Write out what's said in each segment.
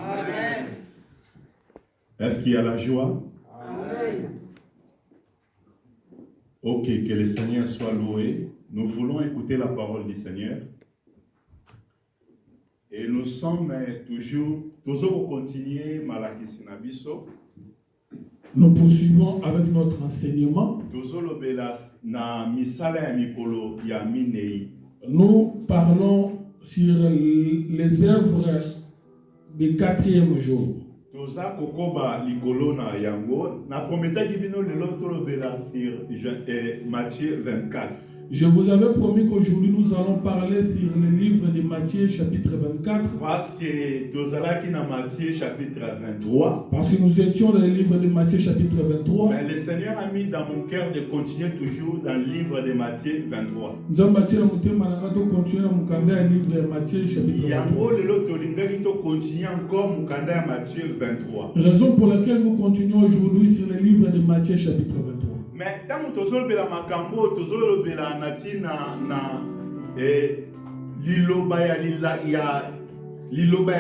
Amen. Est-ce qu'il y a la joie? Amen. Ok, que le Seigneur soit loué. Nous voulons écouter la parole du Seigneur. Et nous sommes toujours continuer Malaki Sinabiso. Nous poursuivons avec notre enseignement. Nous parlons sur les œuvres du 4e jour. Matthieu 24. Je vous avais promis qu'aujourd'hui nous allons parler sur le livre de Matthieu chapitre 24. Parce que Matthieu chapitre 23. Parce que nous étions dans le livre de Matthieu chapitre 23. Mais le Seigneur a mis dans mon cœur de continuer toujours dans le livre de Matthieu 23. Nous allons continuer dans le livre de Matthieu chapitre 23. Raison pour laquelle nous continuons aujourd'hui sur le livre de Matthieu chapitre 23. Mais tant que tu as la makambo, tu as la natina na liloba ya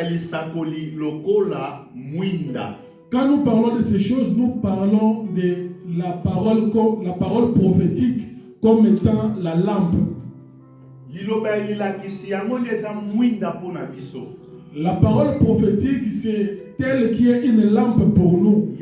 lisakoli lokola mwinda. Quand nous parlons de ces choses, nous parlons de la parole prophétique comme étant la lampe. Liloba ya lilakisi yango neza mwinda pona biso. La parole prophétique, c'est telle qui est une lampe pour nous.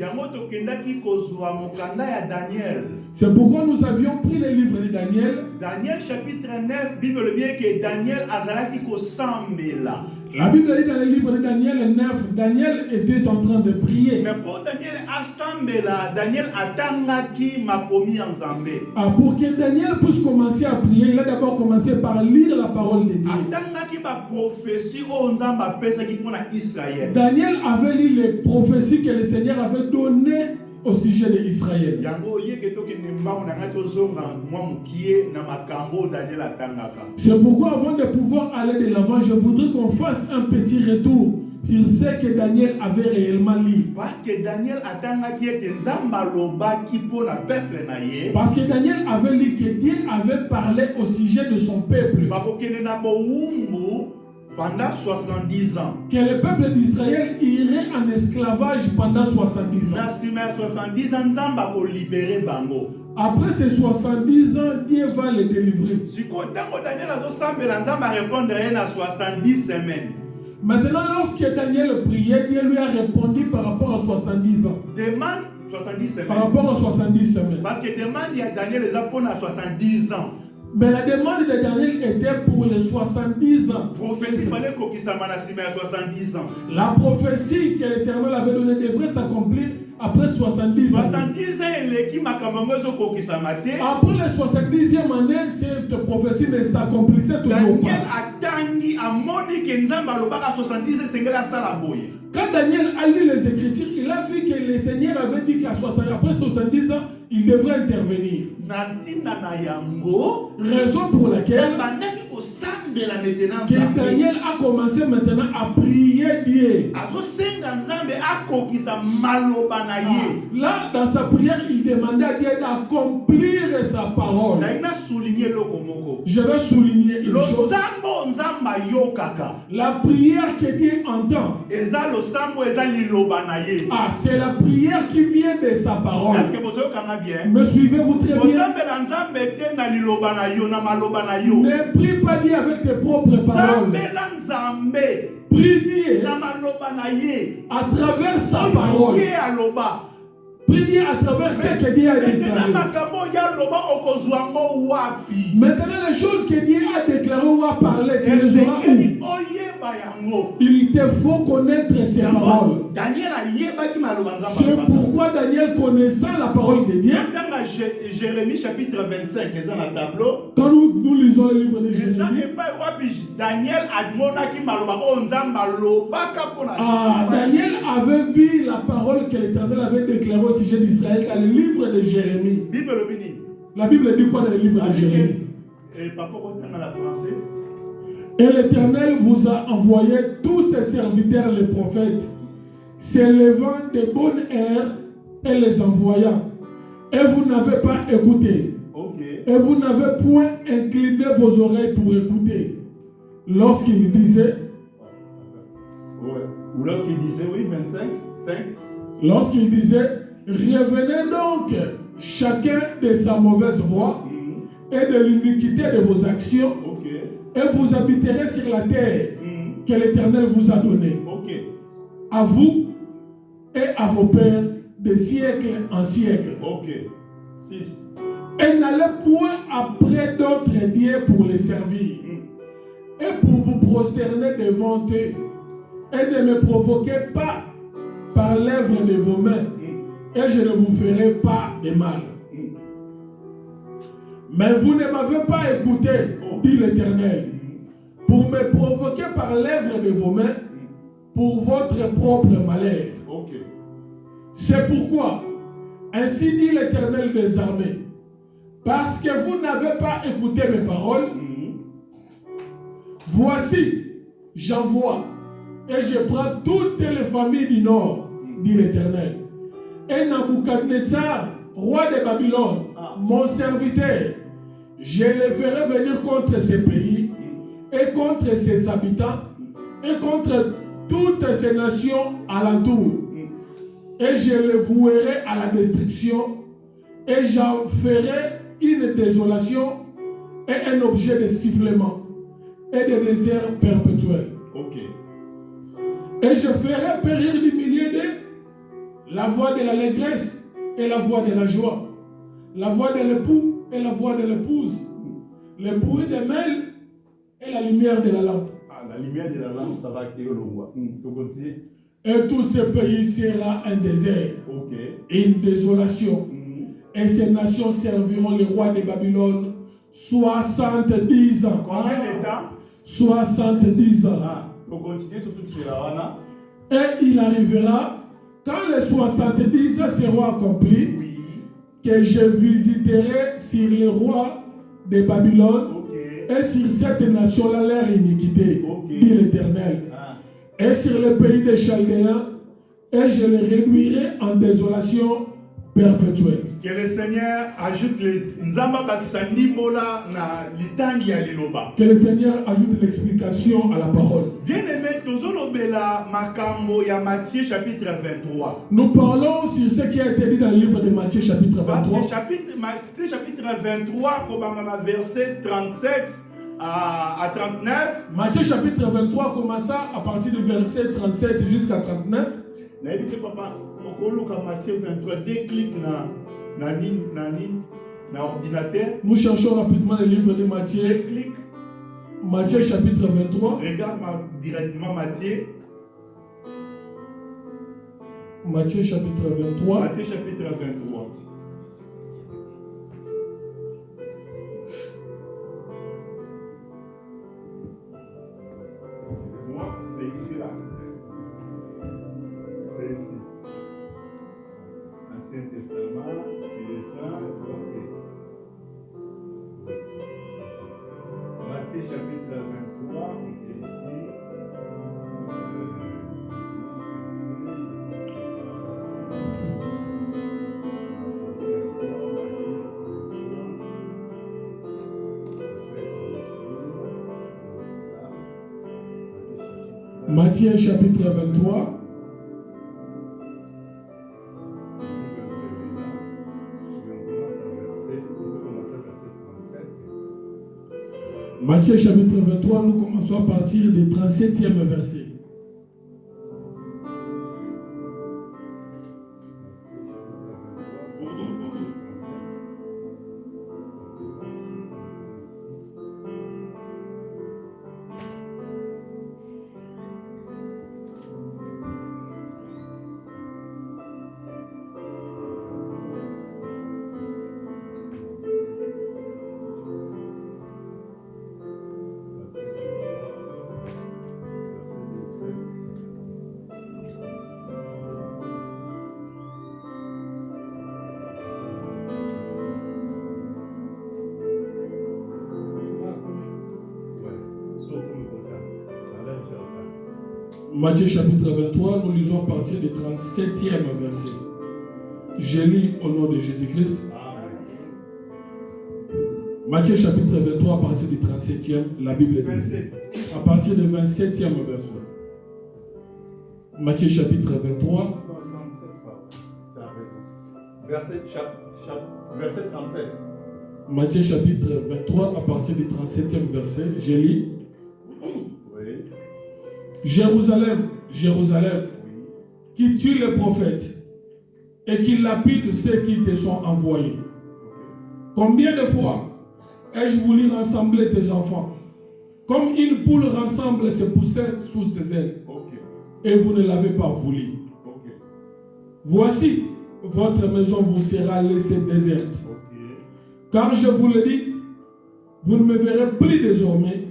C'est pourquoi nous avions pris le livre de Daniel. Daniel chapitre 9, Bible dit que Daniel azalaki ko sambela. La Bible dit dans le livre de Daniel 9, Daniel était en train de prier. Mais pour Daniel asambela, Daniel atangaki makomi en Zambé. Pour que Daniel puisse commencer à prier, il a d'abord commencé par lire la parole de Dieu. Atangaki ba prophétie o nzamba pesa ki pona Israël. Daniel avait lu les prophéties que le Seigneur avait données au sujet d'Israël. C'est pourquoi avant de pouvoir aller de l'avant, je voudrais qu'on fasse un petit retour sur ce que Daniel avait réellement lu. Parce que Daniel avait lu que Dieu avait parlé au sujet de son peuple. Pendant 70 ans. Que le peuple d'Israël irait en esclavage pendant 70 ans. Après ces 70 ans, Dieu va les délivrer. Maintenant, lorsque Daniel priait, Dieu lui a répondu par rapport à 70 ans. Demande 70 semaines. Par rapport à 70 semaines. Parce que demande il y a Daniel les apôtres à 70 ans. Mais la demande de Daniel était pour les 70 ans. Prophétie fallait qu'on s'y manassime à 70 ans. La prophétie que l'Éternel avait donnée devrait s'accomplir après 70 ans. 70 ans, après les 70e année, cette prophétie ne s'accomplissait toujours pas. Quand Daniel a lu les Écritures, il a vu que le Seigneur avait dit qu'après 70 ans, il devrait intervenir. Raison pour laquelle Daniel a commencé maintenant à prier Dieu. Là, dans sa prière, il demandait à Dieu d'accomplir sa parole. Je vais souligner une chose. La prière que Dieu entend, c'est la prière qui vient de sa parole. Me suivez-vous très bien? Ne prie pas Dieu avec tes propres paroles. Prie Dieu à travers sa parole. Prie Dieu à travers ce que Dieu a déclaré. Maintenant, les choses que Dieu a déclarées ou a parlé, tu les auras où? Il te faut connaître ses paroles. C'est pourquoi Daniel, connaissant la parole de Dieu, Jérémie chapitre 25, quand nous lisons le livre de Jérémie, Daniel avait vu la parole que l'Éternel avait déclarée au sujet d'Israël dans le livre de Jérémie. La Bible dit quoi dans le livre de Jérémie? Et l'Éternel vous a envoyé tous ses serviteurs, les prophètes, s'élevant de bonne heure et les envoyant. Et vous n'avez pas écouté. Et vous n'avez point incliné vos oreilles pour écouter. Lorsqu'il disait, Ou lorsqu'il disait, oui, 25, 5. Lorsqu'il disait, revenez donc chacun de sa mauvaise voie et de l'iniquité de vos actions, et vous habiterez sur la terre que l'Éternel vous a donnée, à vous et à vos pères de siècle en siècle. 6. Et n'allez point après d'autres dieux pour les servir, et pour vous prosterner devant eux, et ne me provoquez pas par l'œuvre de vos mains, et je ne vous ferai pas de mal. Mais vous ne m'avez pas écouté, dit l'Éternel, pour me provoquer par l'œuvre de vos mains, pour votre propre malheur. C'est pourquoi, ainsi dit l'Éternel des armées, parce que vous n'avez pas écouté mes paroles, voici, j'envoie, et je prends toutes les familles du nord, dit l'Éternel. Et Nabuchodonosor, roi de Babylone, mon serviteur, je les ferai venir contre ces pays, et contre ses habitants, et contre toutes ces nations alentour. Et je les vouerai à la destruction, et j'en ferai une désolation, et un objet de sifflement, et de désert perpétuel. Et je ferai périr du milieu d'eux la voix de l'allégresse et la voix de la joie, la voix de l'époux et la voix de l'épouse, le bruit des mêles et la lumière de la lampe. La lumière de la lampe, ça va créer le roi. Et tout ce pays sera un désert, une désolation. Et ces nations serviront le roi de Babylone 70 ans. Combien de temps? 70 ans. Et il arrivera, quand les 70 ans seront accomplis, que je visiterai sur les rois de Babylone et sur cette nation-là leur iniquité, dit l'Éternel. Et sur le pays des Chaldéens, et je les réduirai en désolation perpétuelle. Que le Seigneur ajoute Que le Seigneur ajoute l'explication à la parole. Bien-aimé, Matthieu chapitre 23. Nous parlons sur ce qui a été dit dans le livre de Matthieu chapitre 23. Matthieu chapitre 23, comme on a verset 37 à 39. Matthieu chapitre 23 commença à partir du verset 37 jusqu'à 39. Papa, Matthieu 23, déclic na ordinateur. Nous cherchons rapidement le livre de Matthieu. Déclic. Matthieu chapitre 23. Regarde directement Matthieu. Matthieu chapitre 23. Matthieu chapitre 23. Excusez-moi, c'est ici là. C'est ici. Ancien Testament, tu descends, parce que Matthieu chapitre 23, on est ici. Matthieu chapitre 23. Matthieu chapitre 23, nous commençons à partir du 37e verset. Matthieu chapitre 23, nous lisons à partir du 37e verset. Je lis au nom de Jésus-Christ. Matthieu chapitre 23, à partir du 37e, la Bible dit. À partir du 27e verset. Matthieu chapitre 23. Non, 37, pardon. Tu as raison. Verset 37. Matthieu chapitre 23 à partir du 37e verset. Je lis. Oui. Jérusalem, Jérusalem, qui tue les prophètes et qui lapide ceux qui te sont envoyés. Combien de fois ai-je voulu rassembler tes enfants, comme une poule rassemble ses poussins sous ses ailes, et vous ne l'avez pas voulu. Voici, votre maison vous sera laissée déserte. Car je vous le dis, vous ne me verrez plus désormais,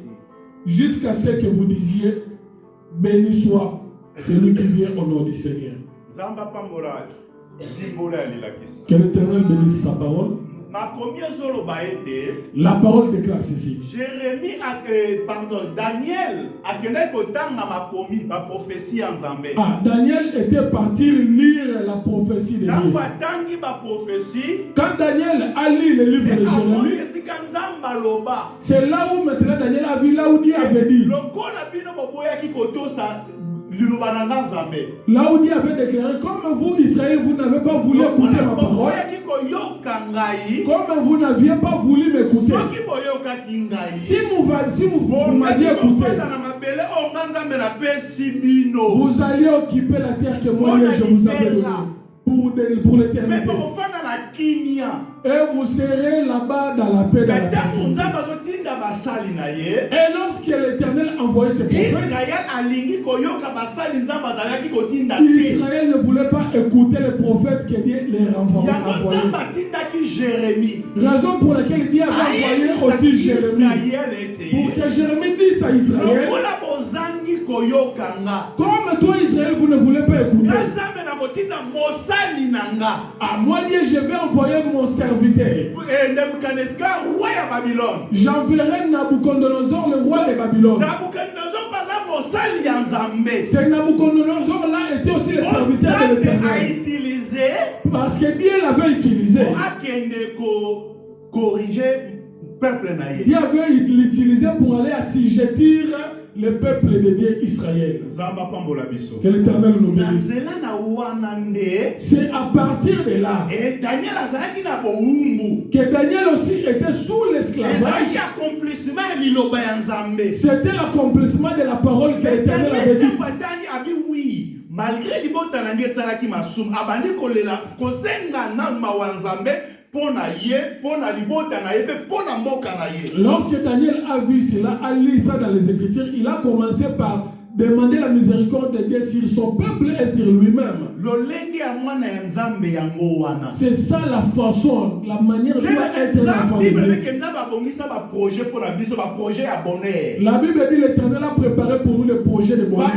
jusqu'à ce que vous disiez, béni soit celui qui vient au nom du Seigneur. Que l'Éternel bénisse sa parole. La parole déclare ceci. Jérémie, Daniel a ma prophétie en Zambé. Daniel était parti lire la prophétie de Dieu. Quand Daniel a lu le livre de Jérémie, c'est là où maintenant Daniel a vu là où Dieu avait dit. Là où Dieu avait déclaré, comme vous, Israël, vous n'avez pas voulu écouter ma parole, comme vous n'aviez pas voulu m'écouter, si vous m'aviez écouté, vous alliez occuper la terre que moi je vous avais donnée pour l'éternité. Et vous serez là-bas dans la paix, dans la tranquillité. Et lorsque l'Éternel envoyait ses prophètes, Israël ne voulait pas écouter les prophètes que Dieu les envoyait. Raison pour laquelle Dieu avait envoyé aussi Jérémie. Pour que Jérémie dise à Israël, comme toi Israël, vous ne voulez pas écouter. Moi Dieu, je vais envoyer mon serviteur. J'enverrai Nabucodonosor, le roi de Babylone. C'est Nabucodonosor là était aussi le serviteur de l'Éternel. Parce que Dieu l'avait utilisé. Dieu avait l'utilisé pour aller assujettir le peuple de Dieu Israël. Que l'Éternel nous bénisse. C'est à partir de là que Daniel aussi était sous l'esclavage. C'était l'accomplissement de la parole que l'Éternel avait dit. Malgré libota nange salaki masum abandi kolela kosenga na mawanzambe. Lorsque Daniel a vu cela, a lu ça dans les Écritures, il a commencé par demander la miséricorde de Dieu sur son peuple et sur lui-même. C'est ça la façon, la manière de être l'enfant de Dieu. La Bible dit l'Éternel a préparé pour nous le projet de bonheur.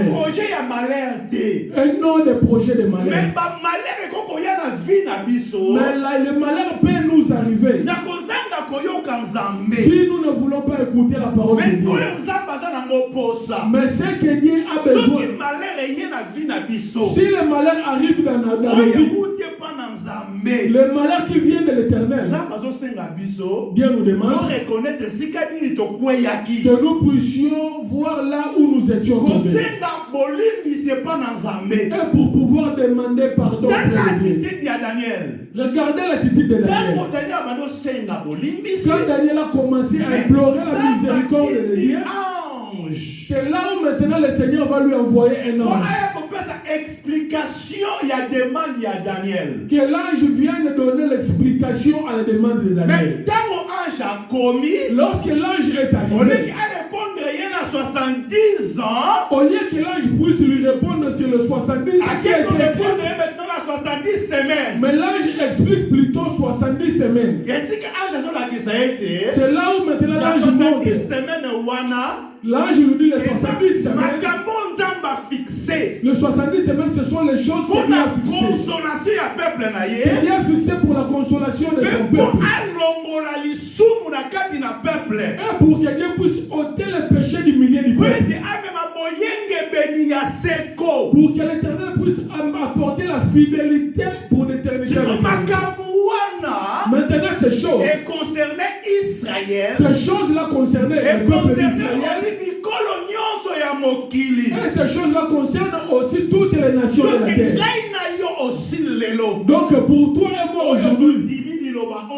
Et non des projets de malheur. Mais là, le malheur peut nous arriver si nous ne voulons pas écouter la parole de Dieu. Mais ce que Dieu a besoin, si le malheur arrive dans notre vie, le malheur qui vient de l'Éternel, Dieu nous demande que nous puissions voir là où nous étions tombés. Et pour pouvoir demander pardon pour Dieu. Regardez l'attitude de Daniel. Quand Daniel a commencé à implorer la miséricorde de Dieu, c'est là où maintenant le Seigneur va lui envoyer un ange. Que l'ange vienne donner l'explication à la demande de Daniel. Lorsque l'ange est arrivé, au lieu que l'ange puisse lui répondre sur le 70 mais l'ange explique plutôt 70 semaines. C'est là où maintenant l'ange monte. L'ange nous dit les 70 semaines. Les 70 semaines, ce sont les choses qu'il a fixées. Il a fixé pour la consolation de son peuple. Et pour que Dieu puisse ôter le péché du milieu du peuple. Pour que l'Éternel puisse apporter la fidélité pour l'éternité. Maintenant, ces choses Israël. Ces choses-là concernaient le peuple d'Israël. Et ces ces choses-là concernent aussi toutes les nations de la terre. Donc pour toi et moi aujourd'hui,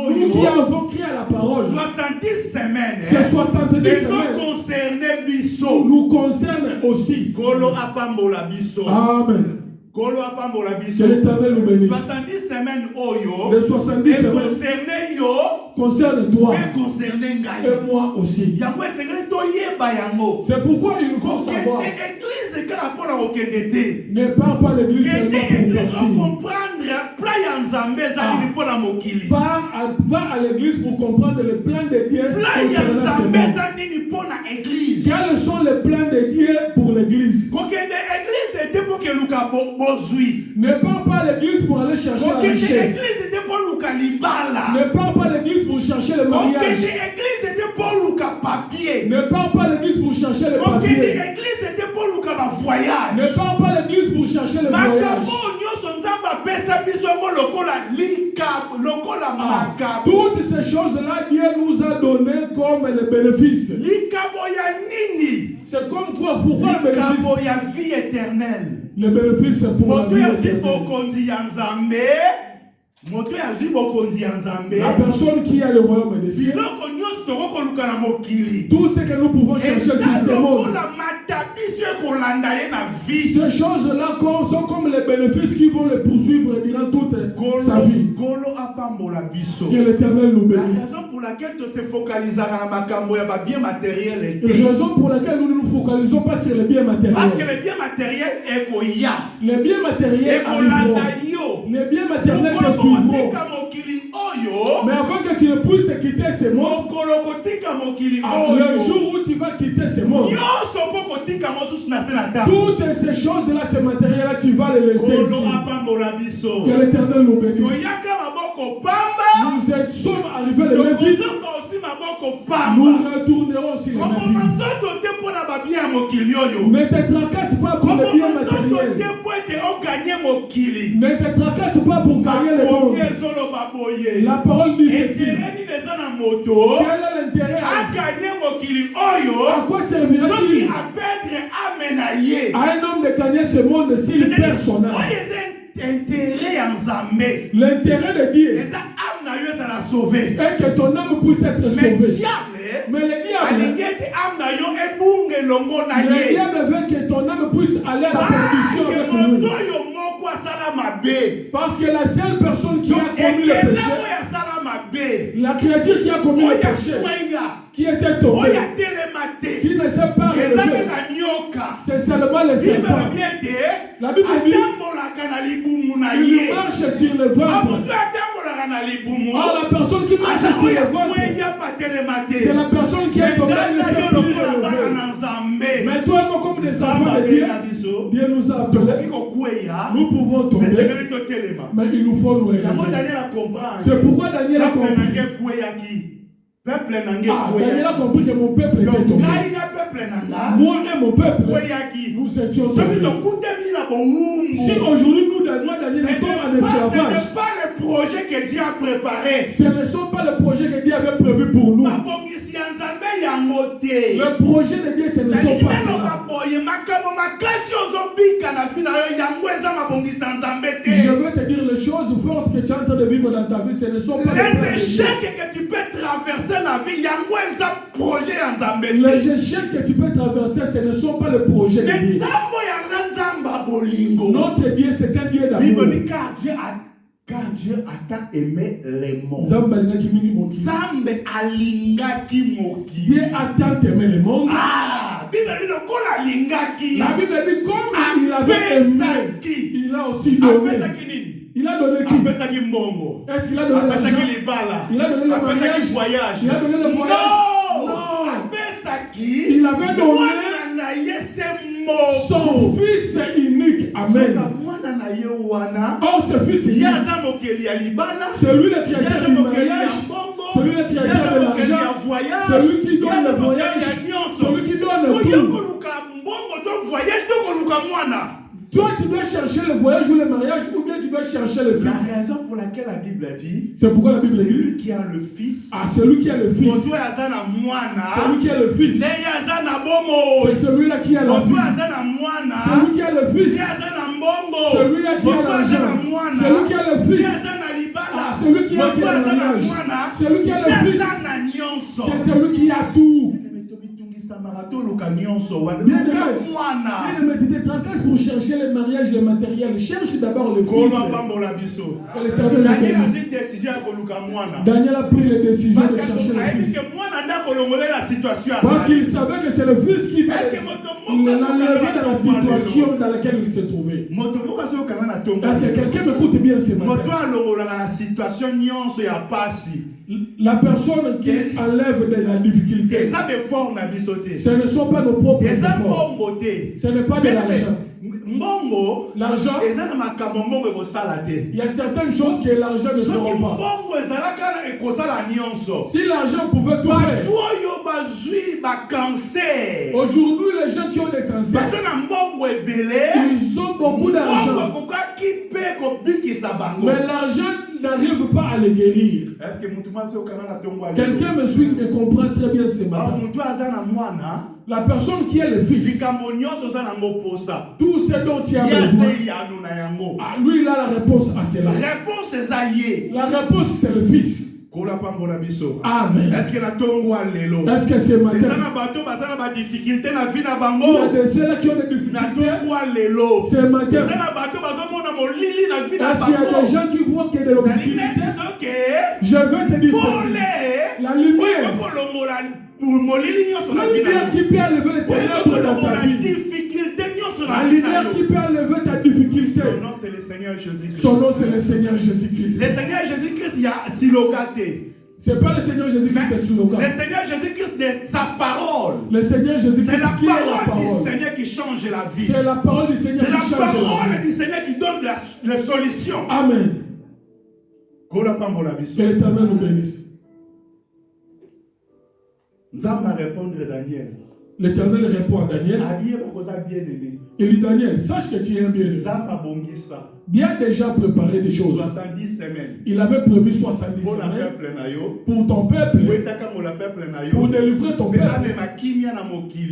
nous qui avons crié à la parole, 70 semaines, ces 70 semaines nous concernent aussi. Amen. Que l'Éternel nous bénisse. 70 semaines, les 70 semaines concernent toi et moi aussi. C'est pourquoi il nous faut savoir. Ne pars pas l'église seulement pour partir. Va à l'église pour comprendre les plans de Dieu concernant ce monde. Quels sont les plans de Dieu pour l'église? Ne pars pas à l'église pour aller chercher la richesse. Ne pars pas à l'église pour chercher le mariage. Ne pars pas à l'église pour chercher le papier. Ne pars pas à l'église pour chercher le voyage. Toutes ces choses-là, Dieu nous a donné comme les bénéfices. C'est comme quoi? Pourquoi le bénéfice? Le bénéfice c'est pour la vie éternelle. La personne qui a le royaume des cieux, tout ce que nous pouvons chercher sur ce monde, ces choses-là sont comme les bénéfices qui vont le poursuivre durant toute sa vie. Que l'Éternel nous bénisse. La raison pour laquelle tu te focalises sur bien matériel. La raison pour laquelle nous ne nous focalisons pas sur les biens matériels. Parce que les biens matériels est koya. Les biens matériels arriveront. Les biens matériels te suivront. Mais avant que tu ne puisses quitter ce monde, le jour où tu vas quitter ce monde, toutes ces choses-là, ces matériels-là, tu vas les laisser ici. Que l'Éternel nous bénisse. Nous sommes arrivés le même vie. Nous retournerons aussi le même vie. Ne te tracasse pas pour les biens matériels. Ne te tracasse pas pour gagner le monde. La parole dit ceci. Quel est l'intérêt? À quoi servira-t-il à un homme de gagner ce monde s'il perd son âme? L'intérêt de Dieu est que ton âme puisse être sauvée. Mais le diable veut que ton âme puisse aller à la perdition avec lui. Parce que la seule personne qui a commis le péché, la créature qui a commis le péché, qui était tombée, qui ne s'est pas relevé, c'est seulement le serpent. La Bible dit il marche sur le ventre. Or la personne qui marche sur le ventre, c'est la personne qui est tombée et ne s'est pas relevée. Mais toi et moi, comme des enfants de Dieu, Dieu nous a appelés. Nous pouvons tomber, mais il nous faut nous réveiller. C'est pourquoi Daniel a compris. Daniel a compris que mon peuple était tombé. Moi et mon peuple, nous étions tombés. Si aujourd'hui nous, Daniel, nous sommes en esclavage, ce n'est pas le projet que Dieu a préparé. Ce ne sont pas les projets que Dieu avait prévus pour nous. Le projet de Dieu, ce ne sont pas cela. Je veux te dire les choses fortes que tu es en train de vivre dans ta vie, ce ne sont pas les échecs que tu peux traverser la vie, il y a moins un projet en Zambé. Les échecs que tu peux traverser, ce ne sont pas les projets de Dieu. Notre Dieu, c'est un Dieu d'amour. Car Dieu a tant aimé les mondes. Dieu a tant aimé les mondes. La Bible dit comme il avait aimé, il a aussi donné. Il a donné qui? Est-ce qu'il a donné l'argent? Il a donné le mariage? Il a donné le voyage? Non! Il avait donné son fils unique. Amen. Or ce fils unique, c'est lui le créateur du mariage, c'est lui le créateur de l'argent, c'est lui qui donne le voyage, c'est lui qui donne le tout. Toi, tu dois chercher le voyage ou le mariage, ou bien tu dois chercher le La fils. raison pour laquelle la Bible a dit, C'est pourquoi la Bible c'est dit, lui qui a le fils. ah, celui qui a le fils, Moto azana mwana. celui qui a le fils, Ne yazana bomo. c'est celui-là qui a la Moto vie. azana mwana. Celui qui a le fils, Ne yazana mbongo. celui-là qui a Moto azana l'argent, mwana. celui qui a le Ne fils, yazana libala. ah, celui qui a Moto le azana mariage, mwana. celui qui a le fils, Yazana nyonso. c'est celui qui a tout. Bien Mais tu te tracasses pour chercher le mariage, le matériel. Cherche d'abord le fils. Que l'Éternel le bénisse. Daniel a pris les décisions de chercher le fils. Parce qu'il savait que c'est le fils qui l'enlever dans la situation dans laquelle il se trouvait. Parce que quelqu'un m'écoute bien ce matin. La personne qui enlève de la difficulté, ce ne sont pas nos propres efforts. Ce n'est pas de l'argent. L'argent, il y a certaines choses que l'argent ne fera pas. Si l'argent pouvait tout faire, aujourd'hui les gens qui ont des cancers, ils ont beaucoup d'argent. Mais l'argent n'arrive pas à les guérir. Quelqu'un me suit et comprend très bien ce matin. La personne qui est le fils, tout ce dont il a besoin, lui il a la réponse à cela. La réponse c'est le fils. Amen. Est-ce que ce matin, il y a des ceux qui ont des difficultés ce matin? Est-ce qu'il y a des gens qui voient qu'il y a de l'obscurité? Je vais te dire ceci. La lumière qui peut enlever les ténèbres dans ta vie. La lumière qui peut enlever ta difficulté. Son nom c'est le Seigneur Jésus-Christ. Son nom c'est le Seigneur Jésus-Christ. Le Seigneur Jésus-Christ, il y a silogaté. C'est pas le Seigneur Jésus-Christ de slogan. Le Seigneur Jésus-Christ de sa parole. Le Seigneur Jésus-Christ c'est la qui est la parole parole. du Seigneur qui change la vie. C'est la parole du Seigneur qui change la vie. C'est la parole du Seigneur qui donne la solution. Amen. Que l'Éternel nous bénisse. Zamba répondre Daniel. L'Éternel répond à Daniel. Il dit Daniel, sache que tu es un bien-aimé. Bien déjà préparé des choses. 70 semaines. Il avait prévu 70 semaines pour ton peuple, pour délivrer ton peuple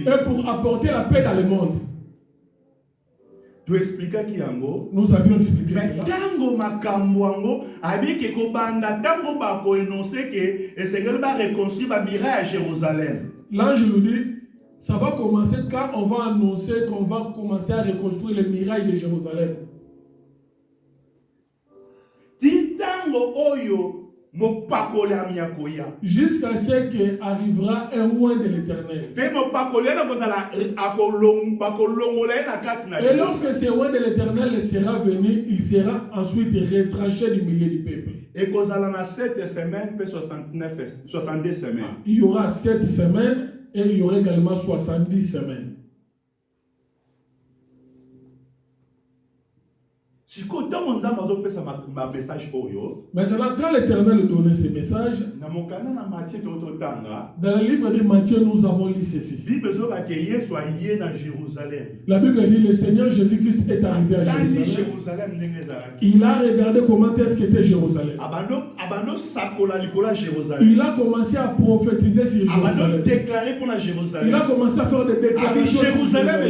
et pour apporter la paix dans le monde. Nous avions expliqué cela. L'ange nous dit, ça va commencer quand on va annoncer qu'on va commencer à reconstruire les murailles de Jérusalem. Jusqu'à ce qu'arrivera un roi de l'Éternel. Et lorsque ce roi de l'Éternel sera venu, il sera ensuite retranché du milieu du peuple. Il y aura 7 semaines et il y aura également 70 semaines. Maintenant, quand l'Éternel donnait ce message, dans le livre de Matthieu, nous avons lu ceci. La Bible dit le Seigneur Jésus-Christ est arrivé à Jérusalem. Il a regardé comment est-ce qu'était Jérusalem. Il a commencé à prophétiser sur Jérusalem. Il a commencé à faire des déclarations sur Jérusalem.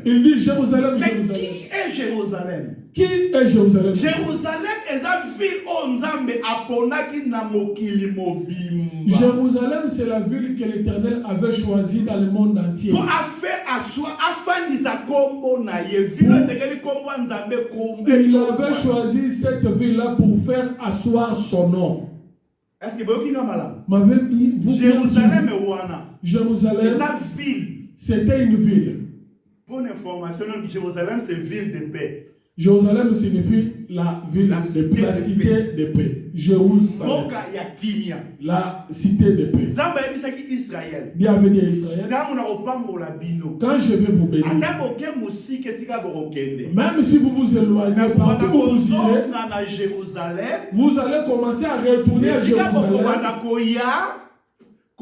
Il dit Jérusalem, Jérusalem. Qui est Jérusalem? Qui est Jérusalem? Jérusalem est la ville où Nzambe aponaki na mokili mobimba. Jérusalem, c'est la ville que l'Éternel avait choisie dans le monde entier. Pour faire asseoir, afandisa kombo na ye. Ville sekeli kombo Nzambe kombo. Il avait choisi cette ville-là pour faire asseoir son nom. Est-ce que vous avez malade? Jérusalem est wana. Jérusalem, c'était une ville. Pour information, Jérusalem c'est ville de paix. Jérusalem signifie la ville de paix, la cité de paix. Jérusalem, la cité de paix. Dieu avait dit à Israël, quand je vais vous bénir, même si vous vous éloignez partout où vous irez, vous allez commencer à retourner à Jérusalem.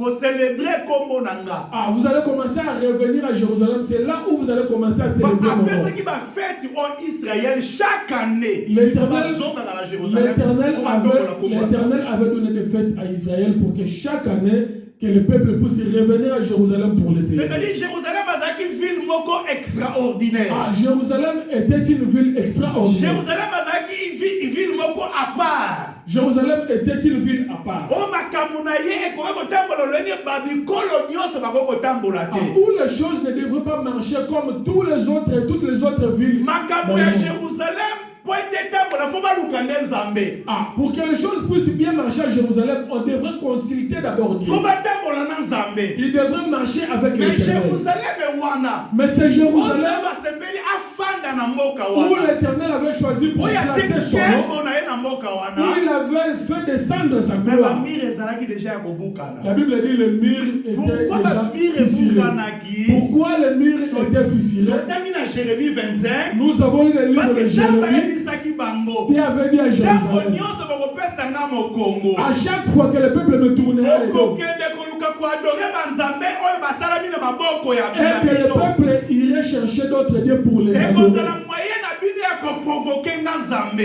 célébrer kombo nanga. Ah, vous allez commencer à revenir à Jérusalem. C'est là où vous allez commencer à célébrer mon Après nom. ce qui va faire en Israël chaque année, L'Éternel avait donné des fêtes à Israël pour que chaque année, que le peuple puisse revenir à Jérusalem pour les célébrer. C'est-à-dire Jérusalem est une ville moko extraordinaire. Ah, Jérusalem était une ville extraordinaire. Jérusalem est une ville moko à part. Jérusalem était une ville à part. Oh makamunaye ekoka kotambola leni babikolo nyonso bakotambola te. Où les choses ne devraient pas marcher comme tous les autres et toutes les autres villes. Makamu ya Jérusalem ah, pour que les choses puissent bien marcher à Jérusalem, on devrait consulter d'abord Dieu. Il devrait marcher avec l'Éternel. Mais c'est Jérusalem où l'Éternel avait choisi pour placer son nom, où il avait fait descendre sa gloire. La Bible dit que le mur était déjà fissuré. Pourquoi le mur était fissuré? Nous avons lu le livre de Jérémie. Il avait dit à Jérusalem, à chaque fois que le peuple me tournerait les dos, et que le peuple irait chercher d'autres dieux pour les adorer.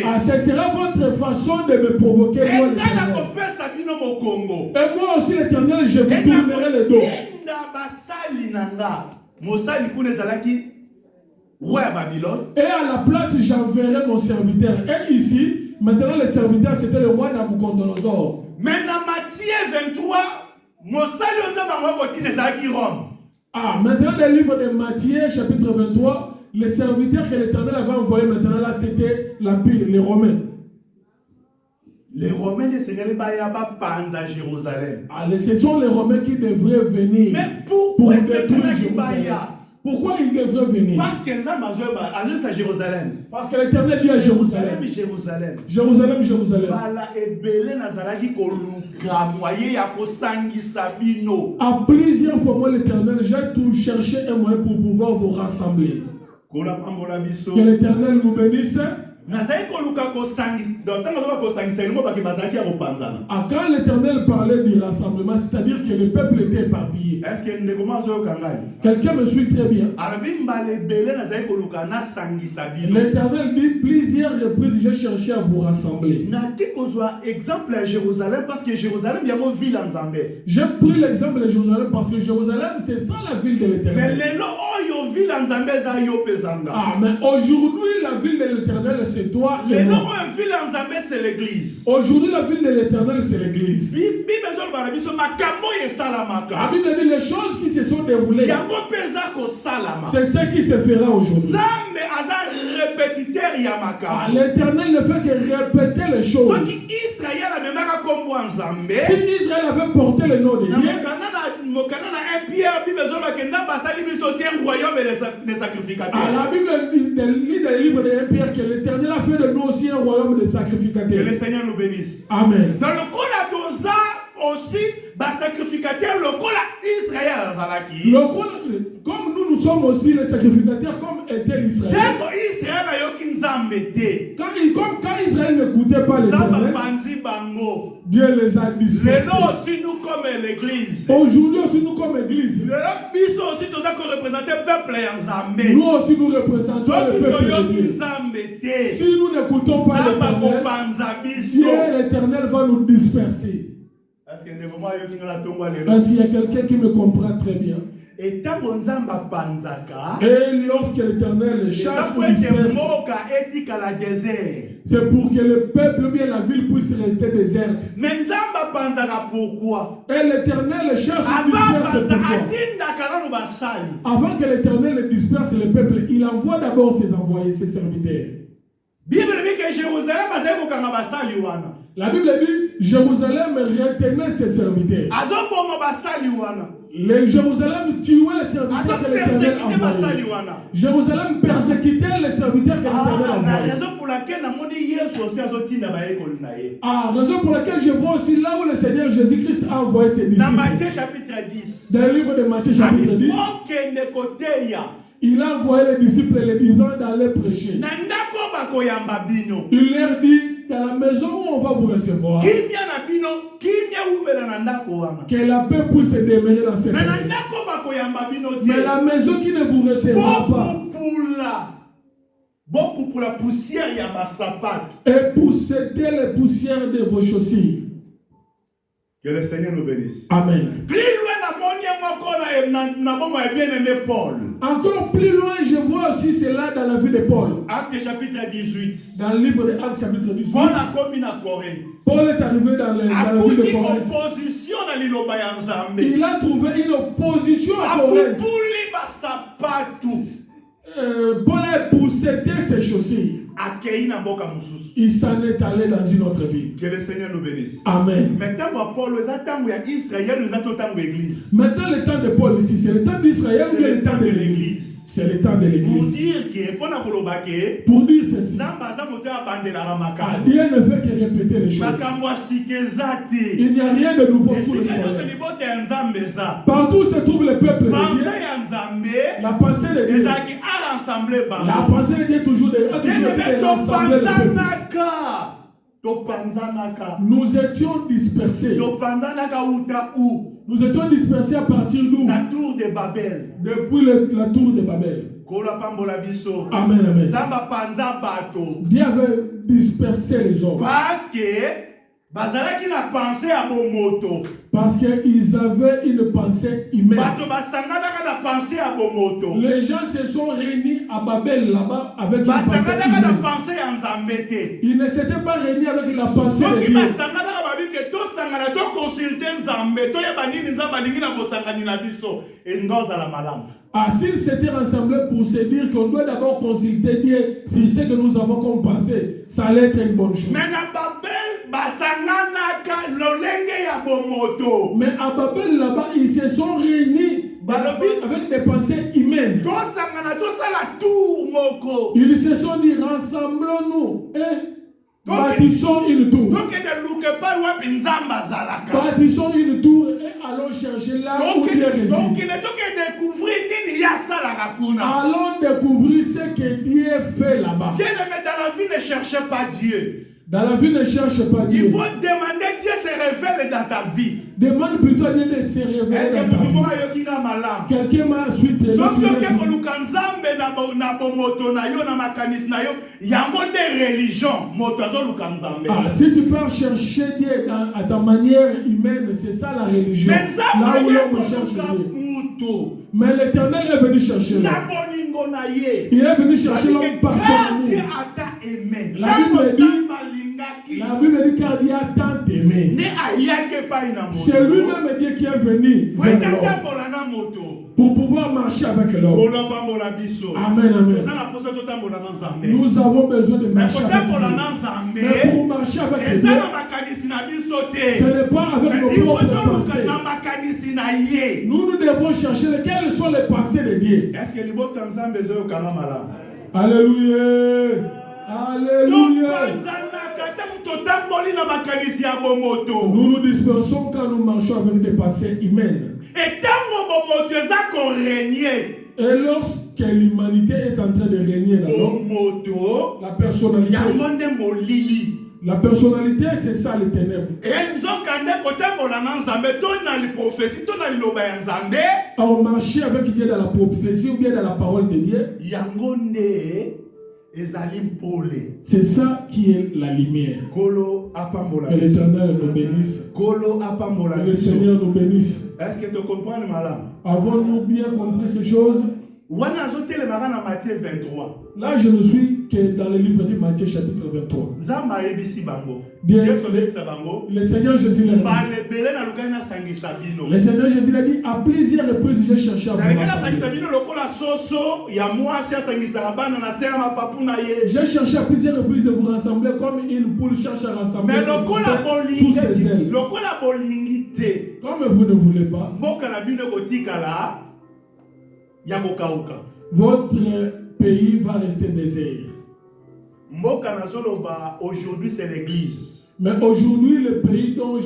Ah, ce sera votre façon de me provoquer, moi, l'Éternel. Et moi aussi, l'Éternel, je vous tournerai les dos. Et à la place, j'enverrai mon serviteur. Et ici, maintenant, le serviteur, c'était le roi Nabucodonosor. Maintenant, Matthieu 23, ah, maintenant, le livre de Matthieu, chapitre 23, le serviteur que l'Éternel avait envoyé, maintenant, là, c'était l'Empire, les Romains. Les Romains ne seraient pas à Jérusalem. Ah, ce sont les Romains qui devraient venir. Mais pourquoi détruire Jérusalem? Pourquoi ils devraient venir? Parce que à Jérusalem. Parce que l'Éternel dit à Jérusalem. Jérusalem. Jérusalem, Jérusalem. À plusieurs fois, moi, l'Éternel, j'ai tout cherché un moyen pour pouvoir vous rassembler. Que l'Éternel nous bénisse. Ah, quand l'Éternel parlait du rassemblement, c'est-à-dire que le peuple était éparpillé. Est-ce que quelqu'un me suit très bien? L'Éternel dit plusieurs reprises, j'ai cherché à vous rassembler. Exemple à Jérusalem parce que Jérusalem est une ville en Zambie. J'ai pris l'exemple de Jérusalem parce que Jérusalem, c'est ça la ville de l'Éternel. Ah, mais aujourd'hui, la ville de l'Éternel, c'est toi et moi. Aujourd'hui, la ville de l'Éternel, c'est l'Église. La Bible dit les choses qui se sont déroulées. C'est ce qui se fera aujourd'hui. Ah, l'Éternel ne fait que répéter les choses. Si Israël avait porté le nom de Dieu, ah, la Bible dit dans le livre de 1 Pierre que l'Éternel a fait de nous aussi un royaume de sacrificateurs. Que le Seigneur nous bénisse. Amen. Dans le cas d'Oza aussi, sacrificateur, le cas d'Israël. Comme nous sommes aussi les sacrificateurs, comme était l'Israël. Quand Israël n'écoutait pas l'Éternel, Dieu les a dispersés. Aujourd'hui aussi nous comme Église. Nous aussi nous représentons le peuple de Dieu. Si nous n'écoutons pas l'Éternel, l'Éternel va nous disperser. Est-ce qu'il y a quelqu'un qui me comprend très bien? Et lorsque l'Éternel chasse ou disperse, c'est pour que le peuple ou bien la ville puisse rester déserte. Pourquoi? Et l'Éternel chasse ou disperse pourquoi? Avant que l'Éternel disperse le peuple, il envoie d'abord ses envoyés, ses serviteurs. La Bible dit Jérusalem retenait ses serviteurs. Les Jérusalem tuaient les serviteurs que l'Éternel envoyait. Jérusalem persécutait les serviteurs que l'Éternel envoyait. Ah, raison pour laquelle je vois aussi là où le Seigneur Jésus-Christ a envoyé ses disciples. Dans Matthieu chapitre 10. Dans le livre de Matthieu chapitre 10. Il a envoyé les disciples les disant d'aller prêcher. Il leur dit dans la maison où on va vous recevoir, kimia na bino, kimia umela na ndako wana. que la paix puisse se demeurer dans cette Mais na maison. ndako bakoyamba bino te. Mais la maison qui ne vous recevra pas, beaucoup pour la poussière ya basapato. et posséder les poussières de vos chaussures. Que le Seigneur nous bénisse. Amen. Plus loin na monia moko na bomo ya bien-aimé Paul. Encore plus loin, je vois aussi cela dans la vie de Paul. Acte chapitre 18. Dans le livre de Actes chapitre 18, Paul a commis na Corinthe. Paul est arrivé dans la ville de Corinthe. Opposition na liloba ya Nzambe. Il a trouvé une opposition à Corinthe. Apupuli basapato. Paul a possédé ses chaussures. Akei na mboka mususu. Il s'en est allé dans une autre ville. Que le Seigneur nous bénisse. Amen. Maintenant, Paul, les attentes ya Israël, les attentes de l'église. Maintenant, le temps de Paul ici, c'est le temps d'Israël ou le temps de l'église? C'est le temps de Pour l'église. dire que, Pour dire ceci, Dieu Dieu ne fait que répéter les choses. Il n'y a rien de nouveau sous le soleil. Partout où se trouve le peuple de Dieu, la pensée de Dieu, la pensée de Dieu a toujours été de rassembler le peuple. Nous étions dispersés. Nous étions dispersés à partir d'où? La tour de Babel. Depuis la tour de Babel. Amen, amen. Dieu avait dispersé les hommes. Parce qu'ils avaient une pensée humaine. Les gens se sont réunis à Babel là-bas avec une pensée humaine. Ils ne s'étaient pas réunis avec la pensée de Dieu. Ah, s'ils s'étaient rassemblés pour se dire qu'on doit d'abord consulter Dieu sur ce que nous avons comme pensée, ça allait être une bonne chose. Mais à Babel là-bas, ils se sont réunis avec des pensées humaines. Ils se sont dit, rassemblons-nous et bâtissons une tour. Bâtissons une tour et allons chercher là où Dieu réside. Allons découvrir ce que Dieu fait là-bas. Dans la vie, ne cherchez pas Dieu. Dans la vie, ne cherche pas Dieu. Il faut demander Dieu se révèle dans ta vie. Demande plutôt à Dieu de se révéler dans ta vie. Quelqu'un m'a suite. Si tu peux chercher Dieu à ta manière humaine, c'est ça la religion. Là où l'homme cherche Dieu. Mais l'Éternel est venu chercher l'homme. Il est venu chercher l'homme par son amour. La Bible dit car Dieu a tant aimé. C'est lui-même Dieu qui est venu vers l'homme pour pouvoir marcher avec l'homme. Amen, amen. Nous avons besoin de marcher avec Dieu. Mais pour marcher avec Dieu, ce n'est pas avec nos propres pensées. Nous devons chercher quelles sont les pensées de Dieu. Alléluia. Alléluia. Nous nous dispersons quand nous marchons avec des pensées humaines. Et lorsque l'humanité est en train de régner là-bas, la personnalité, c'est ça les ténèbres. On marche avec Dieu dans la prophétie ou bien dans la parole de Dieu. C'est ça qui est la lumière. Que l'Éternel nous bénisse. Que le Seigneur nous bénisse. Est-ce que tu comprends, madame? Avons-nous bien compris ces choses? Là, je ne suis que dans le livre de Matthieu chapitre 23. Le Seigneur Jésus l'a dit. Le Seigneur Jésus l'a dit, à plusieurs reprises, j'ai cherché à vous rassembler. J'ai cherché à plusieurs reprises de vous rassembler comme une poule cherche à rassembler sous ses ailes. Comme vous ne voulez pas, votre pays va rester désert. Aujourd'hui, c'est l'église. Mais aujourd'hui, le pays dont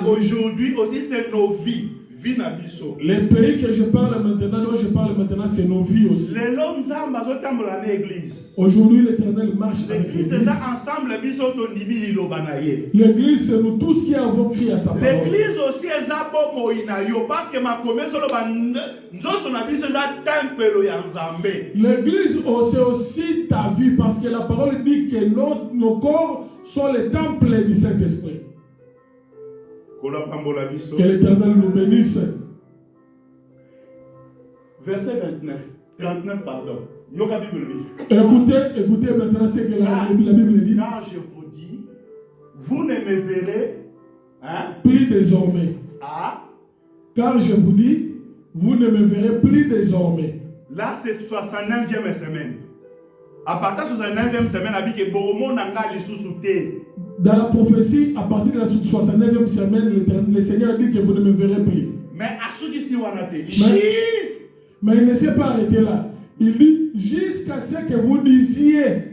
aujourd'hui aussi, c'est nos vies. vie na biso. Les pays que je parle maintenant, dont je parle maintenant, c'est nos vies aussi. Lelo nzamba zotambola na église. Aujourd'hui, l'Éternel marche avec L'église l'Église. c'est ça ensemble biso to ndimi liloba na ye. L'Église, c'est nous tous qui avons crié à sa parole. L'église aussi est ça bomo ina yo parce que ma commerce lo ba nzoto na biso za tempelo ya nzambe. L'Église, c'est aussi ta vie parce que la parole dit que nos corps sont les temples du Saint-Esprit. Que l'Éternel nous bénisse. Verset 29, 39 pardon. Yoga Bible. Écoutez maintenant ce que la Bible dit. Car je vous dis, vous ne me verrez plus désormais. Car je vous dis, vous ne me verrez plus désormais. Là, c'est 69e semaine. À partir de la 69e semaine, dans la prophétie, à partir de la 69e semaine, le Seigneur dit que vous ne me verrez plus. Mais il ne s'est pas arrêté là. Il dit, jusqu'à ce que vous disiez,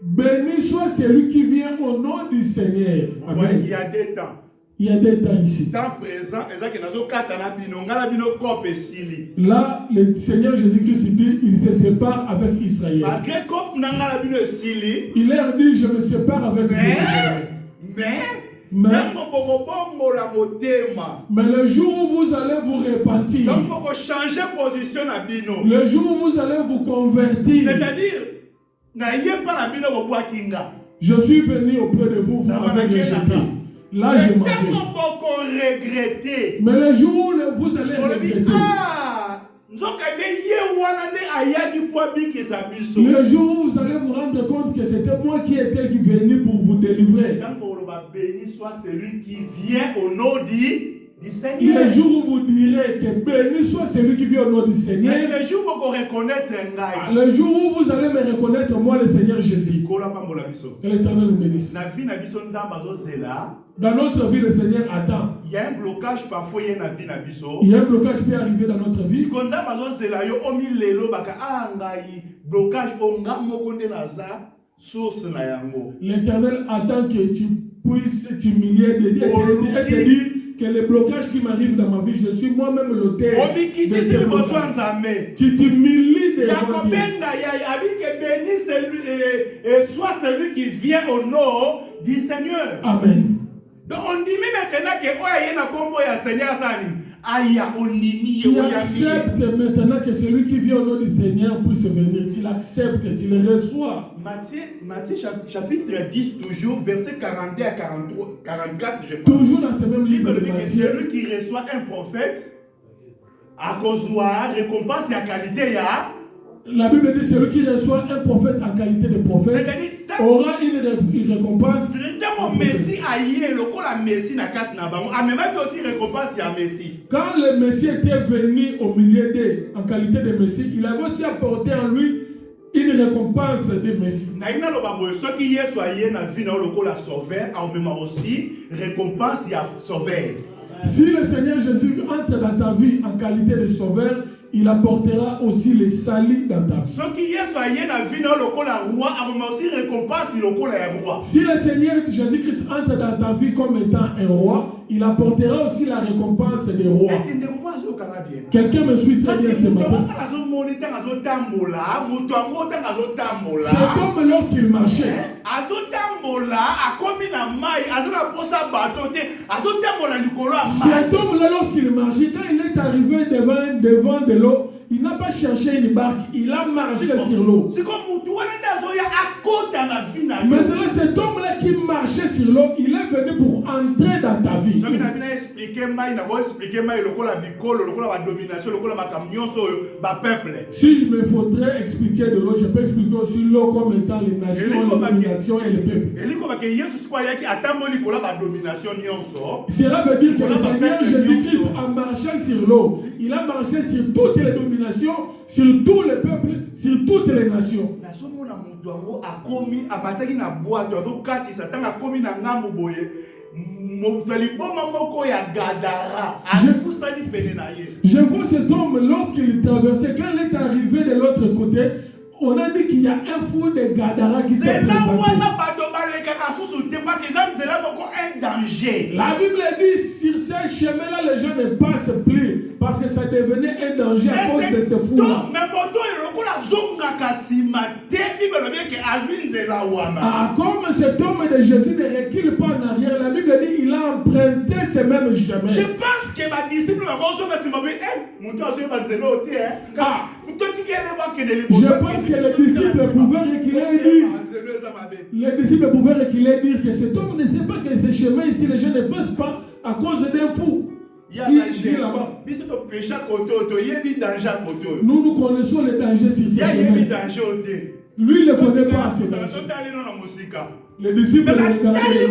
béni soit celui qui vient au nom du Seigneur. Amen. Il y a des temps. Il y a des temps ici. Temps présent, là, le Seigneur Jésus-Christ dit, il se sépare avec Israël. Il leur dit, je me sépare avec vous. Mais le jour où vous allez vous repentir, le jour où vous allez vous convertir, c'est-à-dire, je suis venu auprès de vous, vous m'avez rejeté. Là, je m'en vais. Mais le jour où vous allez regretter, le jour où vous allez vous rendre compte que c'était moi qui étais venu pour vous délivrer. Béni soit celui qui vient au nom du Seigneur. Le jour où vous direz que béni soit celui qui vient au nom du Seigneur. Le jour où vous reconnaître le jour où vous allez me reconnaître, moi le Seigneur Jésus. Que l'Éternel nous bénisse. Dans notre vie, le Seigneur attend. Il y a un blocage parfois il y a une vie na biso. Il y a un blocage qui peut arriver dans notre vie. L'Éternel attend que tu puisses t'humilier et te dire que les blocages qui m'arrivent dans ma vie, je suis moi-même l'auteur. Tu t'humilies devant Dieu. Soit celui qui vient au nom du Seigneur. Amen. Donc on dit maintenant que Seigneur tu acceptes maintenant que celui qui vient au nom du Seigneur puisse venir. Tu l'acceptes, tu le reçois. Matthieu chapitre 10, toujours, verset 42 à 44, je pense. Toujours dans ce même livre de Matthieu. Celui qui reçoit un prophète, à cause de la récompense et la qualité, la Bible dit celui qui reçoit un prophète en qualité de prophète aura une récompense. Quand le Messie était venu au milieu d'eux en qualité de Messie, il avait aussi apporté en lui une récompense de Messie. Si le Seigneur Jésus entre dans ta vie en qualité de sauveur, il apportera aussi les salis dans ta vie. Si le Seigneur Jésus-Christ entre dans ta vie comme étant un roi, il apportera aussi la récompense des rois. Quelqu'un me suit très bien ce matin. Cet homme, lorsqu'il marchait, cet homme-là, lorsqu'il marchait, quand il est arrivé devant de l'eau, il n'a pas cherché une barque, il a marché sur l'eau. Maintenant, cet homme-là qui marchait sur l'eau, il est venu pour entrer dans ta vie. S'il me faudrait expliquer de l'eau, je peux expliquer aussi l'eau comme étant les nations, les dominations et les peuples. Cela veut dire que le Seigneur Jésus-Christ a marché sur l'eau. Il a marché sur toutes les dominations, sur tous les peuples, sur toutes les nations. Je vois cet homme lorsqu'il traversait, quand il est arrivé de l'autre côté, on a dit qu'il y a un fou de Gadara qui s'est présenté. parce qu'ils ont beaucoup un danger. La Bible dit sur ces chemins-là, les gens ne passent plus parce que ça devenait un danger à cause de ce fou-là. Comme cet homme de Jésus ne recule pas en arrière, la Bible dit il a emprunté ces mêmes chemins. Je pense que ma disciple va voir ce moment. Je pense que les disciples pouvaient reculer et dire, les disciples pouvaient reculer et dire que cet homme ne sait pas que ce chemin ici, les gens ne passent pas à cause d'un fou. Il dit là-bas. Nous connaissons les dangers sur ce chemin. Lui, il ne connaît pas ces dangers. Les disciples le regardaient.